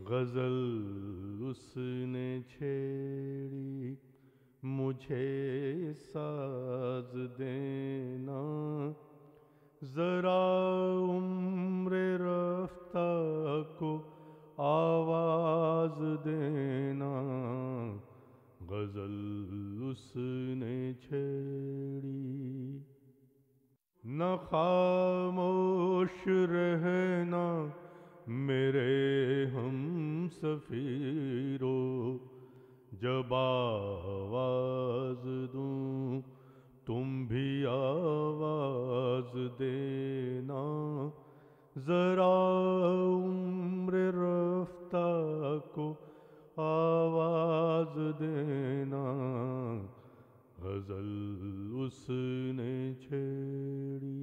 गजल उसने छेड़ी, मुझे साज देना, जरा उम्र रफ्ता को आवाज देना। गजल उसने छेड़ी, न खामोश रहना मेरे हम सफीरो, जब आवाज दूं तुम भी आवाज देना। जरा उम्र रफ्ता को आवाज देना। गजल उसने छेड़ी।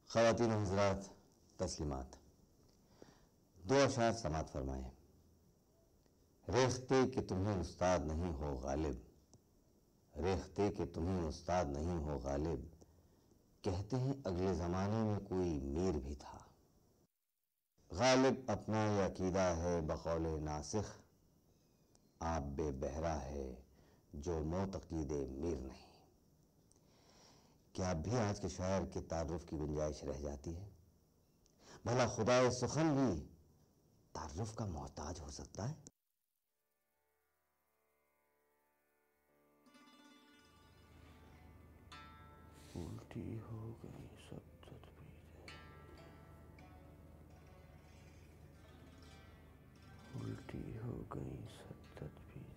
ख़वातीन व हज़रात, तस्लीमात। दो अशार समात फरमाएं। रेख्ते कि तुम्हें उस्ताद नहीं हो गालिब, रेख्ते कि तुम्हें उस्ताद नहीं हो गालिब, कहते हैं अगले ज़माने में कोई मीर भी था। गालिब अपना ये अकीदा है बकौले नासिख, आप बेबहरा है जो मोतक़ीदे मीर नहीं। क्या अब भी आज के शायर के तारुफ की गुंजाइश रह जाती है? भला खुदाए सुखन भी तारुफ का मोहताज हो सकता है? उल्टी हो गई सब तदबीरें, उल्टी हो गई सब तदबीरें,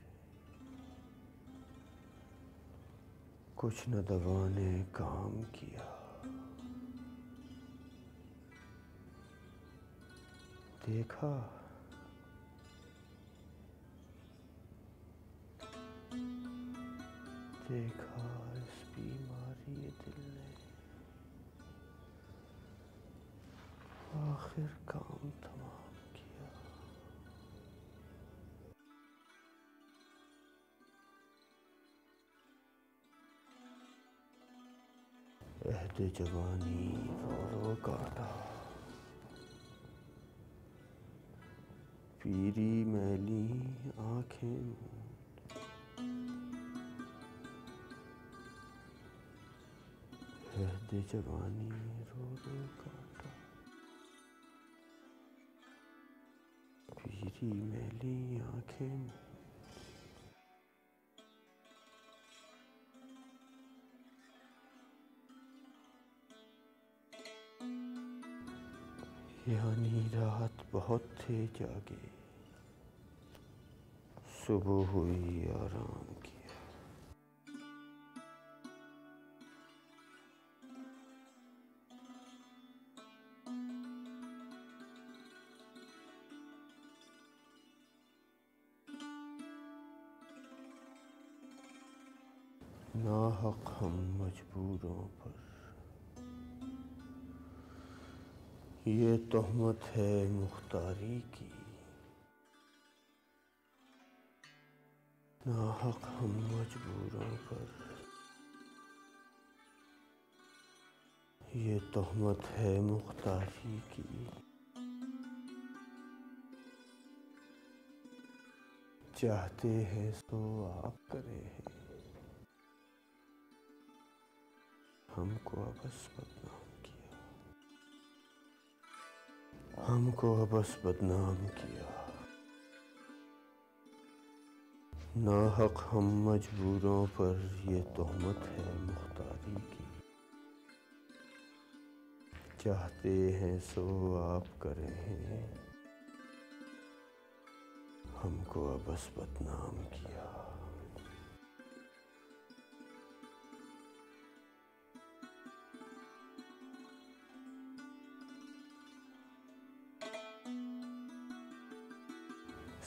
कुछ न दवा ने काम किया। देखा देखा इस बीमारी दिल ने आखिर काम तमाम किया। अहद जवानी रो रो काटा, पीरी मैली आंखें मूंद, अहद जवानी रो रो काटा, पीरी मैली आंखें मूंद। यानी रात बहुत थे जागे, सुबह हुई आराम किया। नाहक हम मजबूरों पर ये तोहमत है मुख्तारी की, नाहक हम मजबूरों पर ये तोहमत है मुख्तारी की। चाहते हैं सो आप करे हैं, हमको बस बदनाम किया, हमको बस बदनाम किया। नाहक हम मजबूरों पर ये तोहमत है मुख्तारी की। चाहते हैं सो आप करें हैं, हमको बस बदनाम किया।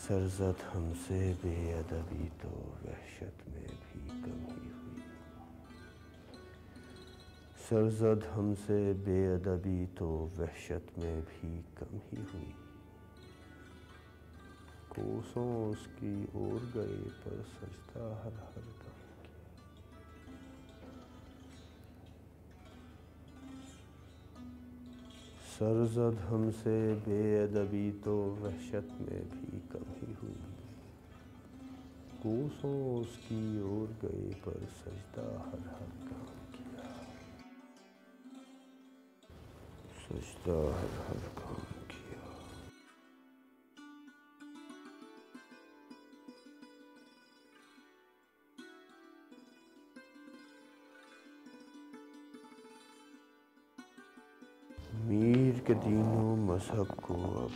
सरजद हमसे बेअदबी तो वहशत में भी कम ही हुई, सरजद हमसे बेअदबी तो वहशत में भी कम ही हुई। कोसों उसकी ओर गए पर सजदा हर हर दम किया। सरजद हमसे बेअदबी तो वहशत में भी कभी हुई। कोसों उसकी ओर गए पर सजदा हर हर काम किया। सजदा हर हर काम किया। मीर के दीनों मजहब को अब,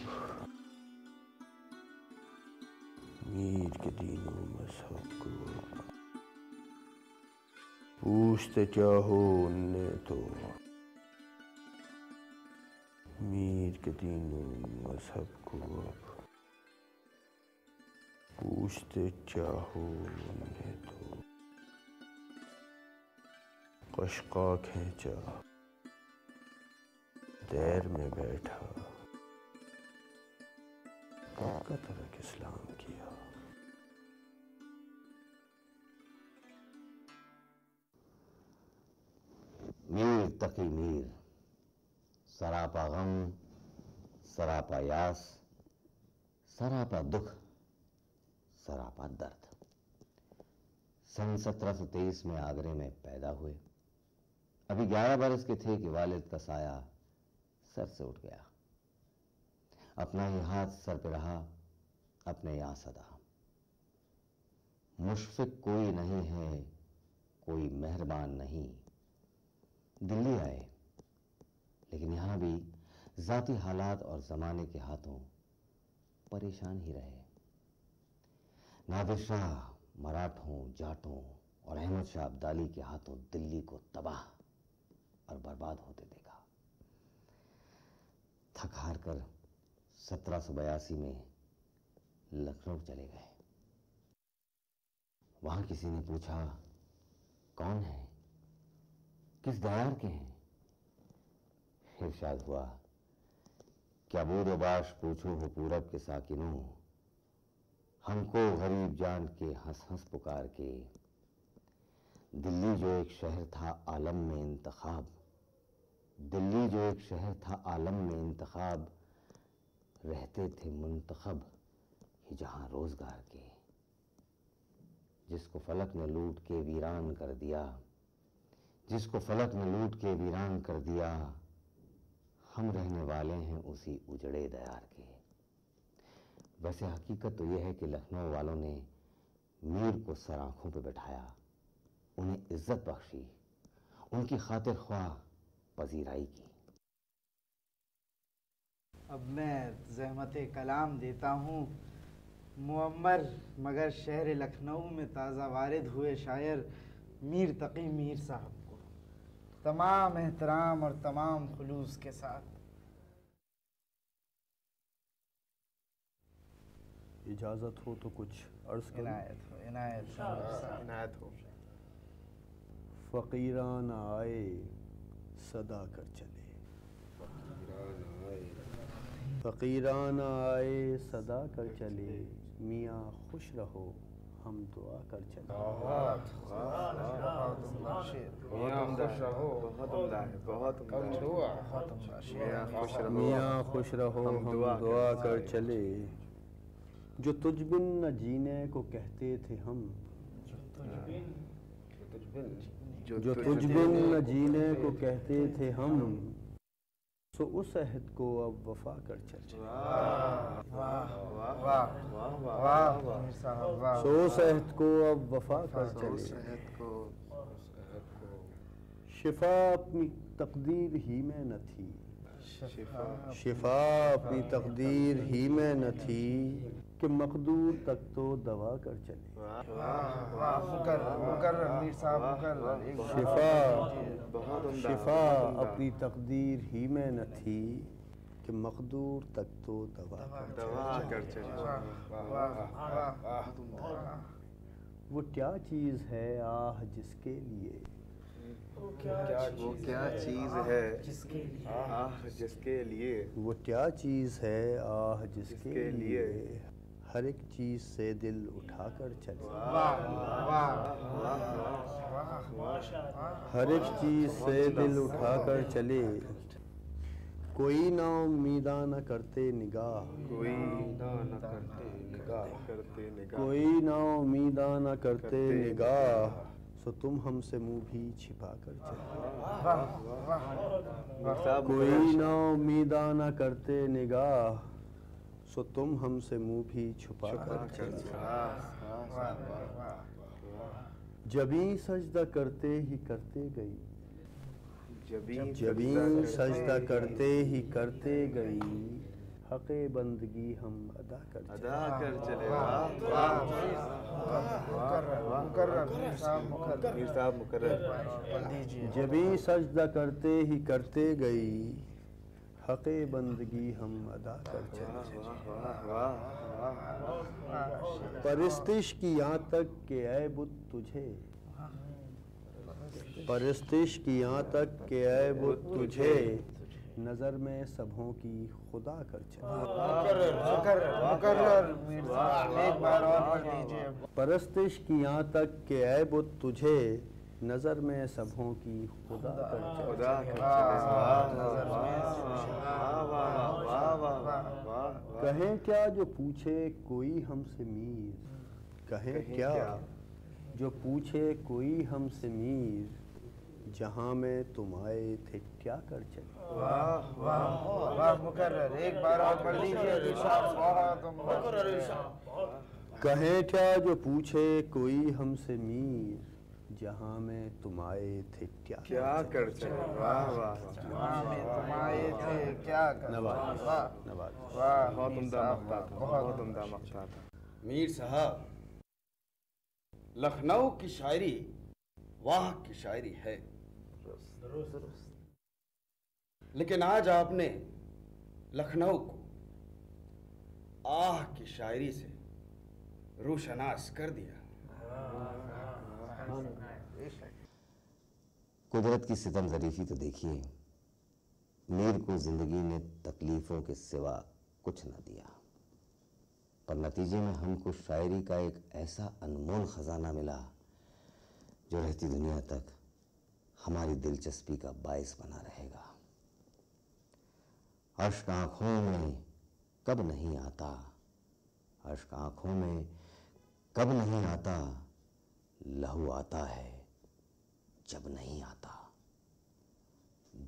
मीर के दीनों मजहब को अब पूछते चाहो उनने तो। मीर के दीनों मजहब को अब पूछते चाहो उनने तो। कशका खींचा दैर में बैठा, का तरक इस्लाम किया। मीर तकी मीर, सरापा गम, सरापा यास, सरापा दुख, सरापा दर्द। सन 1723 में आगरे में पैदा हुए। अभी 11 बरस के थे कि वालिद का साया सर से उठ गया। अपना ही हाथ सर पे रहा, अपने यहाँ सदा। मुशफिक कोई नहीं है, कोई मेहरबान नहीं। दिल्ली आए, लेकिन यहां भी जाती हालात और जमाने के हाथों परेशान ही रहे। नादिर शाह, मराठों, जाटों और अहमद शाह अब्दाली के हाथों दिल्ली को तबाह और बर्बाद होते देखा। थक हार कर 1782 में लखनऊ चले गए। वहां किसी ने पूछा, कौन है, किस दयार के हैं? इरशाद हुआ, क्या बूदोबाश पूछो हो पूरब के साकिनों, हमको गरीब जान के हंस हंस पुकार के। दिल्ली जो एक शहर था आलम में इंतखाब, दिल्ली जो एक शहर था आलम में इंतखाब, रहते थे मुंतखब ही जहां रोजगार के। जिसको फलक ने लूट के वीरान कर दिया, जिसको फलक ने लूट के वीरान कर दिया, हम रहने वाले हैं उसी उजड़े दयार के। वैसे हकीकत तो यह है कि लखनऊ वालों ने मीर को सर आंखों पे बैठाया, उन्हें इज्जत बख्शी, उनकी खातिर ख्वाह पजीराई की। अब मैं ज़हमत कलाम देता हूँ मुअम्मर मगर शहर लखनऊ में ताज़ा वारिद हुए शायर मीर तकी मीर साहब को तमाम एहतराम और तमाम खुलूस के साथ। इजाज़त हो तो कुछ अर्ज़ करूं? इनायत हो। फ़कीरान आए सदा कर चले, फ़कीरान आए सदा कर चले, मियाँ खुश रहो हम दुआ कर चले। मियाँ खुश रहो हम दुआ कर चले, जो तुझ बिन न जीने को कहते थे हम, जो तुझ बिन न जीने को कहते थे हम, सो उस अहद को अब वफा कर चले। सो उस अहद को अब वफा कर चले। शिफा अपनी तकदीर ही में न थी, शिफा अपनी तकदीर ही में न थी, कि मकदूर तक तो दवा कर चले। शिफा अपनी तकदीर ही में न थी, कि मकदूर तक तो दवा कर चले। वो क्या चीज़ है आह जिसके लिए, वो क्या चीज़ है आह जिसके लिए, वो क्या चीज़ है आह जिसके लिए, हर एक चीज से दिल उठाकर चले, हर एक चीज से दिल उठाकर चले। कोई ना उम्मीदा न करते निगाह, कोई ना न करते निगाह, कोई ना उम्मीदा न करते निगाह, सो तुम हमसे मुंह भी छिपा कर चले। कोई ना उम्मीदा न करते निगाह, सो तुम हमसे मुंह भी छुपा कर चले। जबी सजदा करते ही करते गई, जबी सजदा करते ही करते गई, हक़े बंदगी हम अदा कर चले। जबी सजदा करते ही करते गई, हक़े बंदगी हम अदा कर चले। परस्तिश की यहाँ तक के ऐ बुत तुझे, परस्तिश की यहाँ तक के ऐ बुत तुझे, नजर में सबों की खुदा कर चले। एक बार और पढ़ दीजिए। परस्तिश की यहाँ तक के ऐ बुत तुझे, नजर में सबों की खुदा कर चले। कहें क्या जो पूछे कोई हमसे मीर, कहें क्या जो पूछे कोई हमसे मीर, जहाँ में तुम आए थे क्या कर चले। वाह मुकर्रर, एक बार और पढ़ दीजिए। कहें क्या जो पूछे कोई हमसे मीर, जहाँ में तुम आए थे क्या कर चले। वाह वाह, जहाँ में तुम आए थे क्या कर। नवाज, वाह नवाज। वाह, बहुत उम्दा मख्ता था, बहुत उम्दा मख्ता था। मीर साहब, लखनऊ की शायरी वाह की शायरी है, लेकिन आज आपने लखनऊ को आह की शायरी से रोशनास कर दिया। कुदरत की सितम ज़रीफ़ी तो देखिए, मीर को ज़िंदगी ने तकलीफ़ों के सिवा कुछ न दिया, पर नतीजे में हमको शायरी का एक ऐसा अनमोल ख़जाना मिला जो रहती दुनिया तक हमारी दिलचस्पी का बायस बना रहेगा। अश्क आँखों में कब नहीं आता, अश्क आँखों में कब नहीं आता, लहू आता है जब नहीं आता।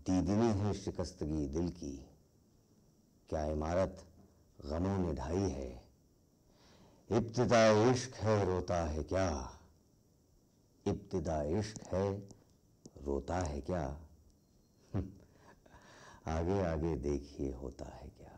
दीदनी है शिकस्तगी दिल की, क्या इमारत गमों ने ढाई है। इब्तिदा इश्क है रोता है क्या, इब्तिदा इश्क है रोता है क्या, आगे आगे देखिए होता है क्या।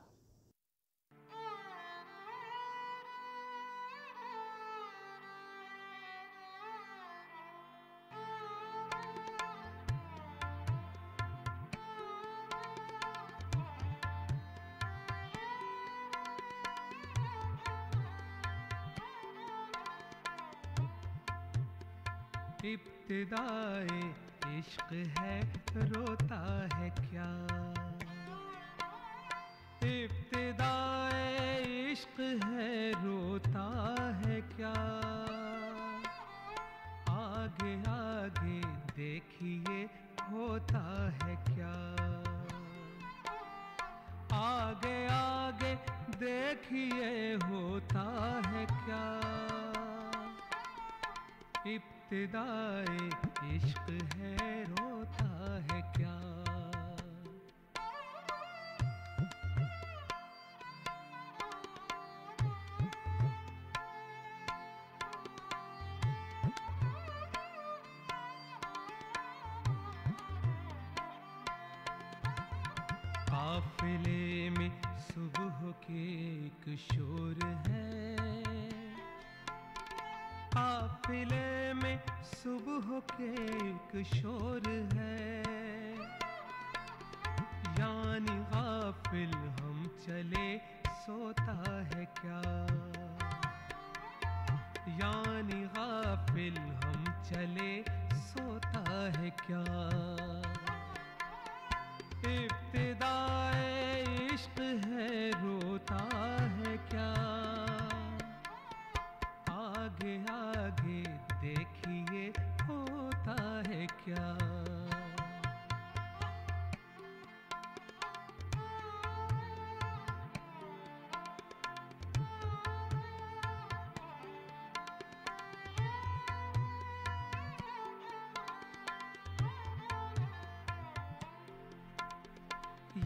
इब्तिदाए इश्क है रोता है क्या, इब्तिदाए इश्क है रोता है क्या, आगे आगे देखिए होता है क्या, आगे आगे देखिए होता है क्या। इब्तिदाए इश्क है रोता है क्या। काफिले में सुबह के एक शोर है, काफिले में सुबह के एक शोर है, यानी गाफिल हम चले सोता है क्या, यानी गाफिल हम चले सोता है क्या। इब्तिदाए इश्क है रोता है क्या।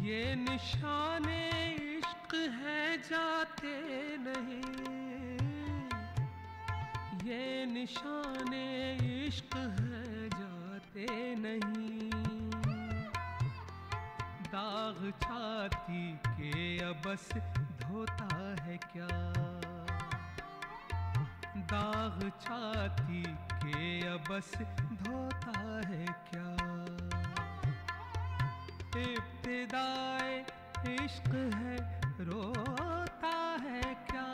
ये निशाने इश्क है जाते नहीं, ये निशाने इश्क है जाते नहीं। दाग छाती के अबस धोता है क्या, दाग छाती के अबस धोता है क्या। इब्तिदाए इश्क है रोता है क्या,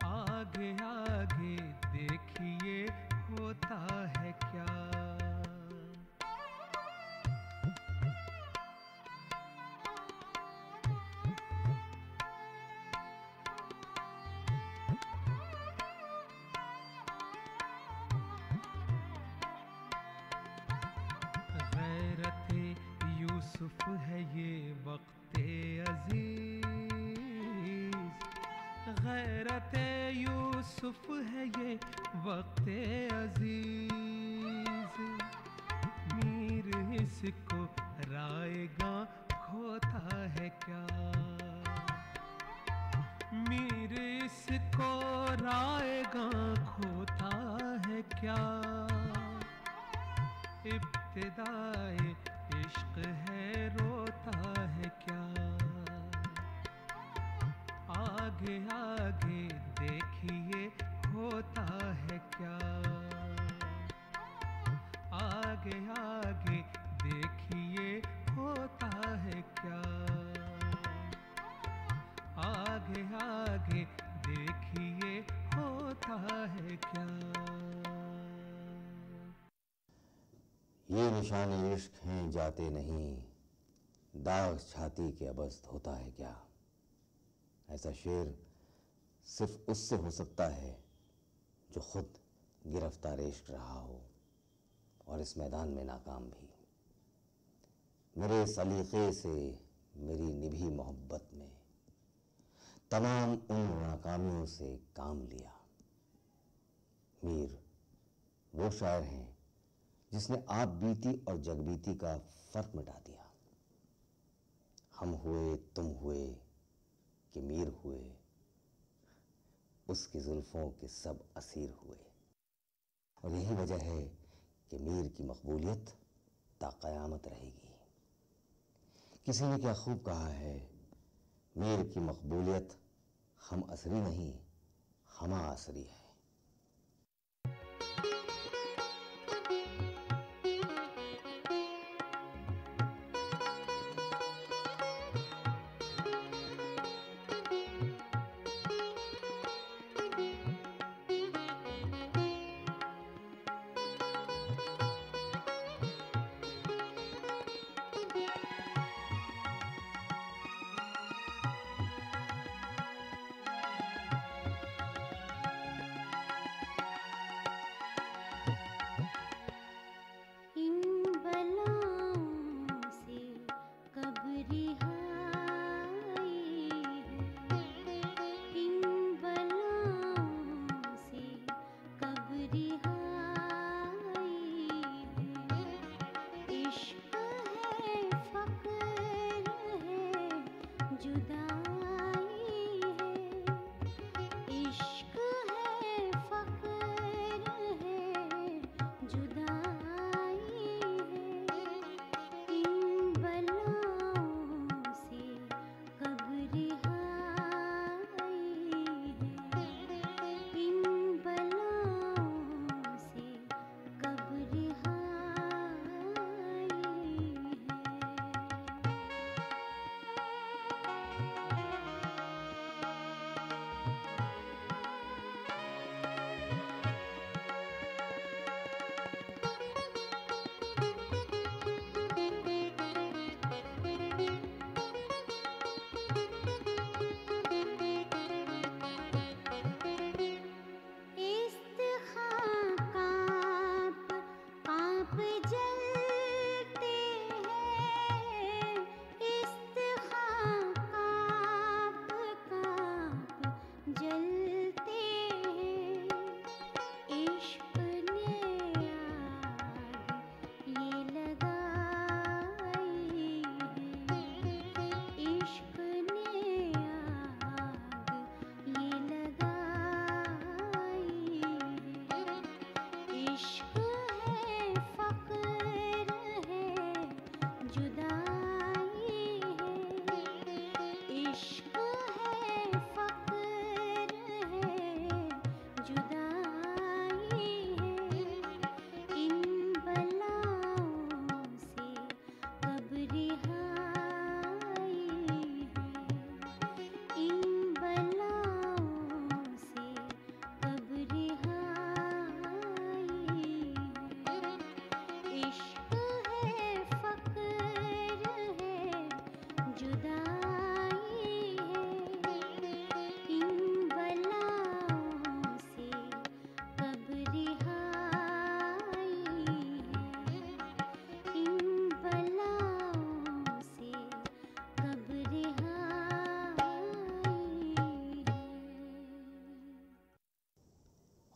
आगे आगे देखिए होता है क्या। यूसुफ है ये वक्ते अजीज, गैरते यूसुफ है ये वक्ते अजीज। मीर इसको रायगा खोता है क्या, मीर इसको रायगा खोता है क्या। इब्तिदाए इश्क है रोता है क्या, आगे आगे देखिए होता है क्या, आगे आगे देखिए होता है क्या, आगे आगे देखिए होता है क्या। ये निशाने इश्क हैं जाते नहीं, दाग छाती के अबस होता है क्या। ऐसा शेर सिर्फ उससे हो सकता है जो खुद गिरफ्तार इश्क रहा हो और इस मैदान में नाकाम भी। मेरे सलीके से मेरी निभी मोहब्बत में तमाम उन नाकामियों से काम लिया। मीर वो शायर हैं जिसने आप बीती और जगबीती का फर्क मिटा दिया। हम हुए तुम हुए कि मीर हुए, उसकी जुल्फों के सब असीर हुए। और यही वजह है कि मीर की मकबूलियत ता क़यामत रहेगी। किसी ने क्या खूब कहा है, मीर की मकबूलियत हम असरी नहीं हमा असरी है।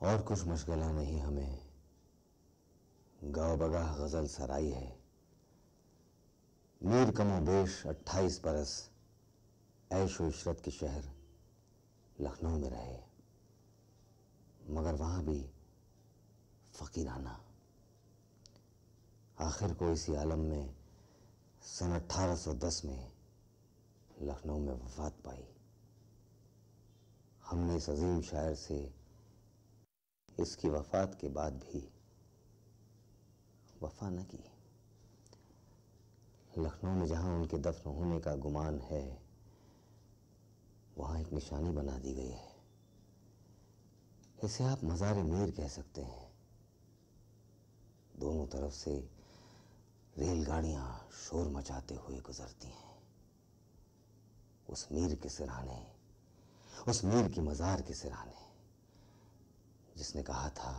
और कुछ मुश्किलें नहीं हमें, गाँव बगाह गजल सराई है। मीर कमो बेश 28 बरस ऐशो इशरत के शहर लखनऊ में रहे, मगर वहां भी फकीराना। आखिर को इसी आलम में सन 1810 में लखनऊ में वफात पाई। हमने इस अजीम शायर से इसकी वफात के बाद भी वफा न की। लखनऊ में जहां उनके दफन होने का गुमान है, वहां एक निशानी बना दी गई है। इसे आप मज़ार मीर कह सकते हैं। दोनों तरफ से रेलगाड़ियां शोर मचाते हुए गुजरती हैं। उस मीर के सिरहाने, उस मीर की मज़ार के सिरहाने जिसने कहा था,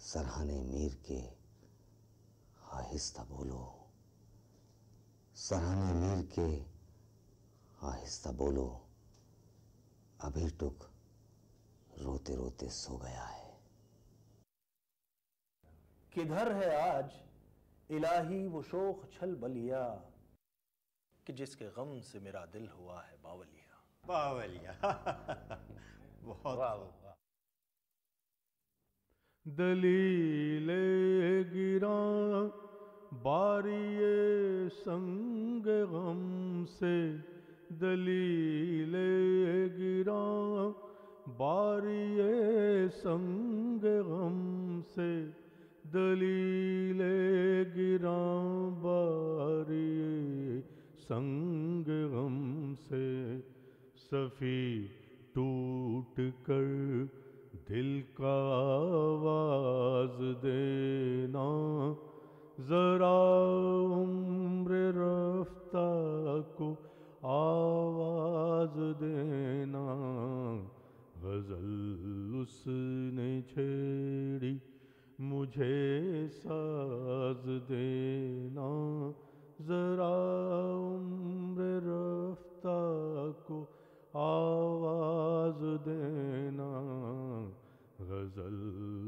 सरहाने मीर के आहिस्ता बोलो, सरहाने मीर के आहिस्ता बोलो, अभी टुक रोते रोते सो गया है। किधर है आज इलाही वो शोख छल बलिया, कि जिसके गम से मेरा दिल हुआ है बावलिया। बावलिया बहुत वाह। दलीले गिरा बारिये संग गम से, दलीले गिरा बारिये संग गम से, दलीले गिरा बारिये संग गम से। सफ़ी टूट कर दिल का आवाज देना, जरा उम्र रफ्ता को आवाज देना। गजल उसने छेड़ी मुझे साज देना, जरा उम्र रफ्ता को आवाज देना। गजल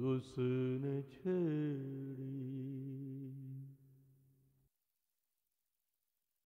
उसने छेड़ी